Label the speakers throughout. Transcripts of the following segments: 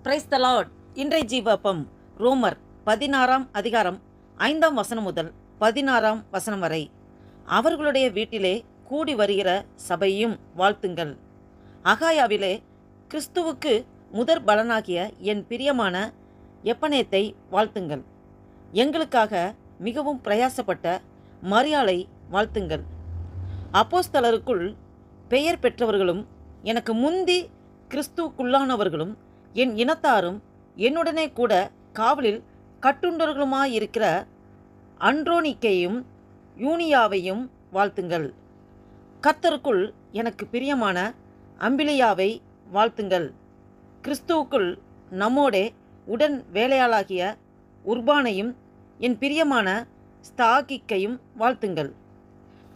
Speaker 1: Praise the Lord. இன்றைய ஜீவப்பம் ரோமர் 16ஆம் அதிகாரம் 5ஆம் வசனம் முதல் 16ஆம் வசனம் வரை. அவர்களுடைய வீட்டிலே கூடி வருகிற சபையும் வாழ்த்துங்கள். அகாயாவிலே கிறிஸ்துவுக்கு முதற் பலனாகிய என் பிரியமான எப்பனேத்தை வாழ்த்துங்கள். எங்களுக்காக மிகவும் பிரயாசப்பட்ட மரியாளை வாழ்த்துங்கள். அப்போஸ்தலருக்குள் பெயர் பெற்றவர்களும் எனக்கு முந்தி கிறிஸ்துவுக்குள்ளானவர்களும் என் இனத்தாரும் என்னுடனே கூட காவலில் கட்டுண்டவர்களுமாயிருக்கிற அன்ட்ரோனிக்கையும் யூனியாவையும் வாழ்த்துங்கள். கர்த்தருக்குள் எனக்கு பிரியமான அம்பிலியாவை வாழ்த்துங்கள். கிறிஸ்துவுக்குள் நம்மோடே உடன் வேலையாளாகிய உர்பானையும் என் பிரியமான ஸ்தாகிக்கையும் வாழ்த்துங்கள்.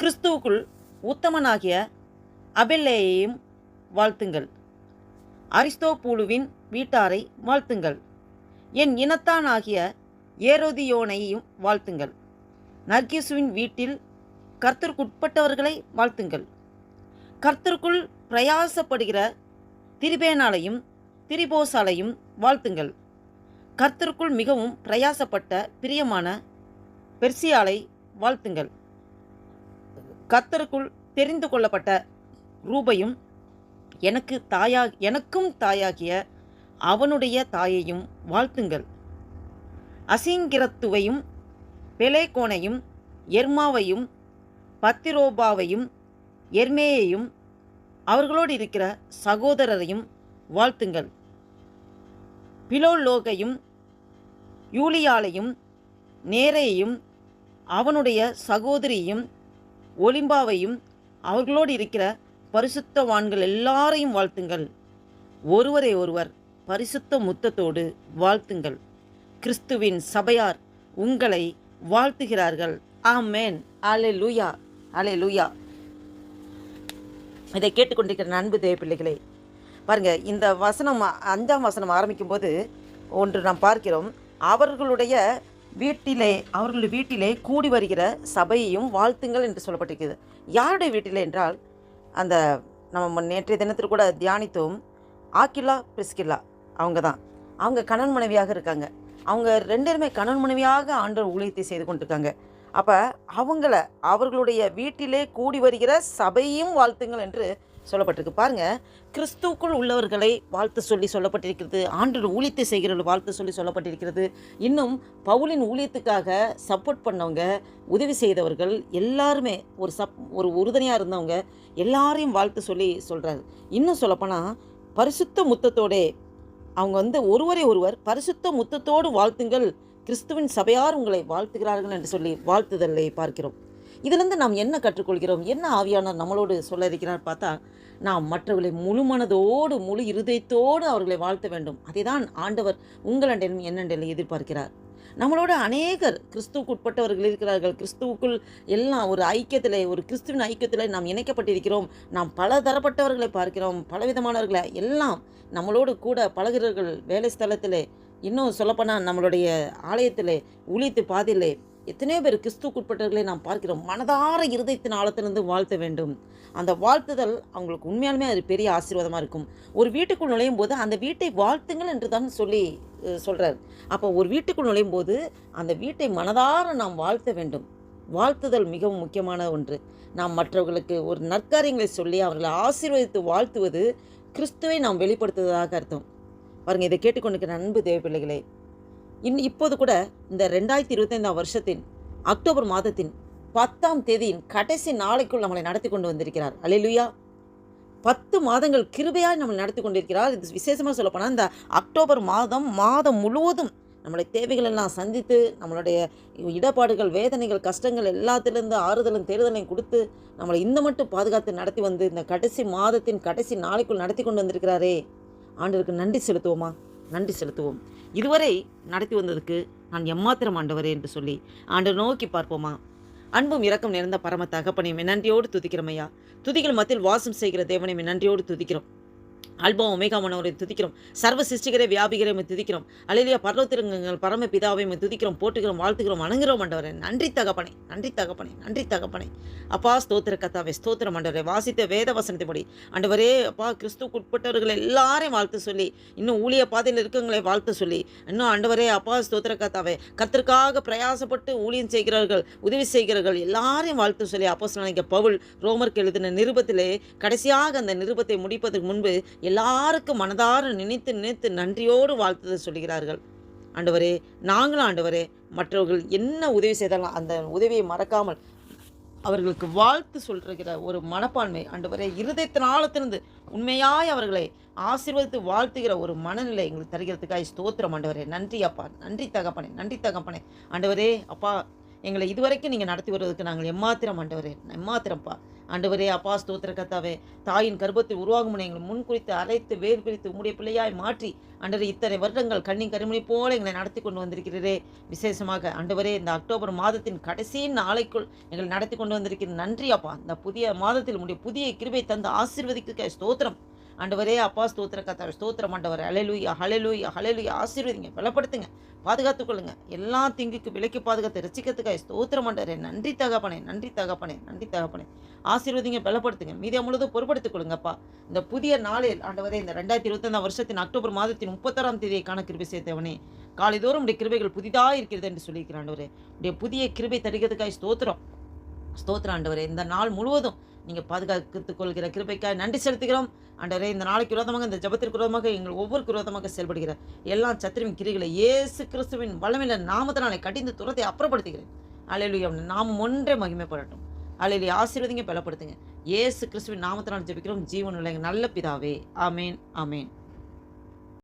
Speaker 1: கிறிஸ்துவுக்குள் உத்தமனாகிய அபெல்லேயையும் வாழ்த்துங்கள். அரிஸ்தோபூலுவின் வீட்டாரை வாழ்த்துங்கள். என் இனத்தானாகிய ஏரோதியோனையும் வாழ்த்துங்கள். நர்கிசுவின் வீட்டில் கர்த்தருக்குட்பட்டவர்களை வாழ்த்துங்கள். கர்த்தருக்குள் பிரயாசப்படுகிற திரிபேனாலையும் திரிபோசாலையும் வாழ்த்துங்கள். கர்த்தருக்குள் மிகவும் பிரயாசப்பட்ட பிரியமான பெர்சியாலை வாழ்த்துங்கள். கர்த்தருக்குள் தெரிந்து கொள்ளப்பட்ட ரூபையும் எனக்கும் தாயாகிய அவனுடைய தாயையும் வாழ்த்துங்கள். அசிங்கிரத்துவையும் பெலேகோனையும் எர்மாவையும் பத்திரோபாவையும் எர்மேயையும் அவர்களோடு இருக்கிற சகோதரரையும் வாழ்த்துங்கள். பிலோலோகையும் யூலியாலையும் நேரையையும் அவனுடைய சகோதரியும் ஒலிம்பாவையும் அவர்களோடு இருக்கிற பரிசுத்தவான்கள் எல்லாரையும் வாழ்த்துங்கள். ஒருவரை ஒருவர் பரிசுத்த முத்தத்தோடு வாழ்த்துங்கள். கிறிஸ்துவின் சபையார் உங்களை வாழ்த்துகிறார்கள். ஆமென். அல்லேலூயா, அல்லேலூயா. இதை கேட்டுக்கொண்டிருக்கிற அன்பு தேவ பிள்ளைகளே, பாருங்க, இந்த வசனம் 5ஆம் வசனம் ஆரம்பிக்கும் போது ஒன்று நாம் பார்க்கிறோம். அவர்களுடைய வீட்டிலே கூடி வருகிற சபையையும் வாழ்த்துங்கள் என்று சொல்லப்பட்டிருக்கிறது. யாருடைய வீட்டிலே என்றால், அந்த நம்ம நேற்றைய தினத்தில் கூட தியானித்தோம், ஆக்கிலா பிரிஸ்கில்லா அவங்க தான். அவங்க கணவன் மனைவியாக இருக்காங்க. அவங்க 2 பேருமே கணவன் மனைவியாக ஆண்டவர் ஊழியத்தை செய்து கொண்டிருக்காங்க. அப்போ அவர்களுடைய வீட்டிலே கூடி வருகிற சபையும் வாழ்த்துங்கள் என்று சொல்லப்பட்டிருக்கு. பாருங்கள், கிறிஸ்துவுக்குள் உள்ளவர்களை வாழ்த்து சொல்லி சொல்லப்பட்டிருக்கிறது. ஆண்டவர் ஊழியத்தை செய்கிறவர்கள் வாழ்த்து சொல்லி சொல்லப்பட்டிருக்கிறது. இன்னும் பவுலின் ஊழியத்துக்காக சப்போர்ட் பண்ணவங்க, உதவி செய்தவர்கள் எல்லாருமே ஒரு உறுதுணையாக இருந்தவங்க எல்லாரையும் வாழ்த்து சொல்லி சொல்கிறாரு. இன்னும் சொல்லப்போனால் பரிசுத்த முத்தத்தோடே அவங்க ஒருவரை ஒருவர் பரிசுத்த முத்தத்தோடு வாழ்த்துங்கள், கிறிஸ்துவின் சபையார் உங்களை வாழ்த்துகிறார்கள் என்று சொல்லி வாழ்த்துதலை பார்க்கிறோம். இதிலிருந்து நாம் என்ன கற்றுக்கொள்கிறோம்? என்ன ஆவியானவர் நம்மளோடு சொல்ல இருக்கிறார் பார்த்தா, நாம் மற்றவர்களை முழு மனதோடு முழு இருதயத்தோடு அவர்களை வாழ்த்த வேண்டும். அதை தான் ஆண்டவர் உங்களண்டலும் என்னண்டலும் எதிர்பார்க்கிறார். நம்மளோட அநேகர் கிறிஸ்துவுக்கு உட்பட்டவர்கள் இருக்கிறார்கள். கிறிஸ்துவுக்குள் எல்லாம் ஒரு ஐக்கியத்தில், ஒரு கிறிஸ்துவின் ஐக்கியத்தில் நாம் இணைக்கப்பட்டிருக்கிறோம். நாம் பல தரப்பட்டவர்களை பார்க்கிறோம், பலவிதமானவர்களை எல்லாம் நம்மளோடு கூட பழகிறவர்கள். வேலை ஸ்தலத்தில், இன்னும் சொல்லப்போனால் நம்மளுடைய ஆலயத்தில், ஊழியத்து பாதையிலே எத்தனையோ பேர் கிறிஸ்துவுக்குட்பட்டவர்களை நாம் பார்க்கிறோம். மனதார இருதயத்தின் ஆழத்திலிருந்து வாழ்த்த வேண்டும். அந்த வாழ்த்துதல் அவங்களுக்கு உண்மையாலுமே அது பெரிய ஆசீர்வாதமாக இருக்கும். ஒரு வீட்டுக்குள் நுழையும் போது அந்த வீட்டை வாழ்த்துங்கள் என்று தான் சொல்கிறார். அப்போ ஒரு வீட்டுக்குள் நுழையும் போது அந்த வீட்டை மனதார நாம் வாழ்த்த வேண்டும். வாழ்த்துதல் மிகவும் முக்கியமான ஒன்று. நாம் மற்றவர்களுக்கு ஒரு நற்காரியங்களை சொல்லி அவர்களை ஆசீர்வதித்து வாழ்த்துவது கிறிஸ்துவை நாம் வெளிப்படுத்துவதாக அர்த்தம். பாருங்கள், இதை கேட்டுக்கொண்டிருக்கிற அன்பு தேவ பிள்ளைகளே, இப்போது கூட இந்த 2025ஆம் வருஷத்தின் அக்டோபர் மாதத்தின் 10ஆம் தேதியின் கடைசி நாளைக்குள் நம்மளை நடத்தி கொண்டு வந்திருக்கிறார். அல்லேலூயா. 10 மாதங்கள் கிருபையாய் நம்மளை நடத்தி கொண்டிருக்கிறார். இது விசேஷமாக சொல்லப்போனால் இந்த அக்டோபர் மாதம் முழுவதும் நம்மளுடைய தேவைகள் எல்லாம் சந்தித்து, நம்மளுடைய இடபாடுகள், வேதனைகள், கஷ்டங்கள் எல்லாத்திலிருந்து ஆறுதலும் தேடுதலையும் கொடுத்து நம்மளை இந்த மட்டும் பாதுகாத்து நடத்தி வந்து இந்த கடைசி மாதத்தின் கடைசி நாளைக்குள் நடத்தி கொண்டு வந்திருக்கிறாரே. ஆண்டவருக்கு நன்றி செலுத்துவோமா? நன்றி செலுத்துவோம். இதுவரை நடத்தி வந்ததுக்கு நான் எம்மாத்திரம் ஆண்டவரே என்று சொல்லி ஆண்டவர் நோக்கி பார்ப்போமா? அன்பும் இரக்கம் நிறைந்த பரம தகப்பனையும் நன்றியோடு துதிக்கிறோம் ஐயா. துதிகள் மத்தியில் வாசம் செய்கிற தேவனையும் நன்றியோடு துதிக்கிறோம். அல்பா ஒமேகாமானவரை துதிக்கிறோம். சர்வ சிருஷ்டிகரே வியாபிகரே உம்மை துதிக்கிறோம். அல்லேலூயா. பரலோகத்திருங்கள் பரம பிதாவை உம்மை துதிக்கிறோம், போற்றுகிறோம், வாழ்த்துகிறோம், வணங்குகிறோம் ஆண்டவரே. நன்றி தகப்பனே, நன்றி தகப்பனே, நன்றி தகப்பனே. அப்பா ஸ்தோத்திர கர்த்தாவே, ஸ்தோத்திரம் ஆண்டவரே. வாசித்த வேத வசனத்தின்படி ஆண்டவரே அப்பா கிறிஸ்துவுக்கு உட்பட்டவர்கள் எல்லாரையும் வாழ்த்து சொல்லி, இன்னும் ஊழிய பாதையில் இருக்கவங்களை வாழ்த்து சொல்லி, இன்னும் ஆண்டவரே அப்பா ஸ்தோத்திர கர்த்தாவே, கர்த்தருக்காக பிரயாசப்பட்டு ஊழியம் செய்கிறவர்கள், உதவி செய்கிறவர்கள் எல்லாரையும் வாழ்த்து சொல்லி அப்போஸ்தலனாகிய பவுல் ரோமருக்கு எழுதின நிருபத்திலே கடைசியாக அந்த நிருபத்தை முடிப்பதற்கு முன்பு எல்லாருக்கும் மனதார நினைத்து நினைத்து நன்றியோடு வாழ்த்துதல் சொல்கிறார்கள். ஆண்டவரே, நாங்களும் ஆண்டவரே மற்றவர்கள் என்ன உதவி செய்தாலும் அந்த உதவியை மறக்காமல் அவர்களுக்கு வாழ்த்து சொல்கிற ஒரு மனப்பான்மை ஆண்டவரே, இருதயத்தின் ஆழத்திலிருந்து உண்மையாய் அவர்களை ஆசீர்வதித்து வாழ்த்துகிற ஒரு மனநிலை எங்களுக்கு தருகிறதுக்காக ஸ்தோத்திரம் ஆண்டவரே. நன்றி அப்பா, நன்றி தகப்பனே, நன்றி தகப்பனே. ஆண்டவரே அப்பா, எங்களை இதுவரைக்கும் நீங்கள் நடத்தி வருவதற்கு நாங்கள் எம்மாத்திரம் ஆண்டவரே, எம்மாத்திரம்ப்பா. ஆண்டவரே அப்பா ஸ்தோத்திர கர்த்தாவே, தாயின் கர்ப்பத்தில் உருவாகும் முன்னே எங்களை முன் குறித்து அழைத்து வேர் பிரித்து உம்முடைய பிள்ளையாய் மாற்றி ஆண்டவரே இத்தனை வருடங்கள் கண்ணி கருமணி போல எங்களை நடத்தி கொண்டு வந்திருக்கிறீரே. விசேஷமாக ஆண்டவரே இந்த அக்டோபர் மாதத்தின் கடைசி நாளைக்குள் எங்களை நடத்தி கொண்டு வந்திருக்கிற நன்றி அப்பா. இந்த புதிய மாதத்தில் உம்முடைய புதிய கிருபை தந்து ஆசீர்வதிக்க ஸ்தோத்திரம் ஆண்டவரே அப்பா. ஸ்தோத்திர கர்த்தாவே, ஸ்தோத்திரம் ஆண்டவரே. ஹல்லேலூயா, ஹல்லேலூயா, ஹல்லேலூயா. ஆசீர்வதிங்க, பலப்படுத்துங்க, பாதுகாத்துக் கொள்ளுங்க. எல்லா தீங்குக்கு விலக்கி பாதுகாத்து ரசிக்கிறதுக்காக ஸ்தோத்திரம் ஆண்டவரே. நன்றி தகப்பனே, நன்றி தகப்பனே, நன்றி தகப்பனே. ஆசீர்வதிங்க, பலப்படுத்துங்க, மீதியா முழுதும் பொறுப்படுத்திக் கொள்ளுங்கப்பா. இந்த புதிய நாளில் ஆண்டவரே இந்த 2025 வருஷத்தின் அக்டோபர் மாதத்தின் 36ஆம் தேதியை காண கிருபை சேர்த்தவனே, காலைதோறும் உடைய கிருபைகள் புதிதாக இருக்கிறது என்று சொல்லியிருக்கிற ஆண்டவரே. உடைய புதிய கிருபை தருகிறதுக்காக ஸ்தோத்திரம், ஸ்தோத்திரம் ஆண்டவரே. இந்த நாள் முழுவதும் நீங்கள் பாதுகாத்துக் கொள்கிற கிருபைக்காக நன்றி செலுத்துகிறோம் ஆண்டவரே. இந்த நாளைக்கு விரோதமாக, இந்த ஜபத்திற்கு விரோதமாக, எங்கள் ஒவ்வொரு விரோதமாக செயல்படுகிற எல்லா சத்திரவின் கிரிகளை இயேசு கிறிஸ்துவின் வல்லமையுள்ள நாமத்தினாலே கடிந்து துரத்தை அப்புறப்படுத்துகிறேன். அல்லேலூயா. நாமம் ஒன்றே மகிமைப்படட்டும். அல்லேலூயா. ஆசீர்வதிங்க, பலப்படுத்துங்க. இயேசு கிறிஸ்துவின் நாமத்தினால் ஜெபிக்கிறோம் ஜீவனுள்ள எங்கள் நல்ல பிதாவே. ஆமேன், ஆமேன்.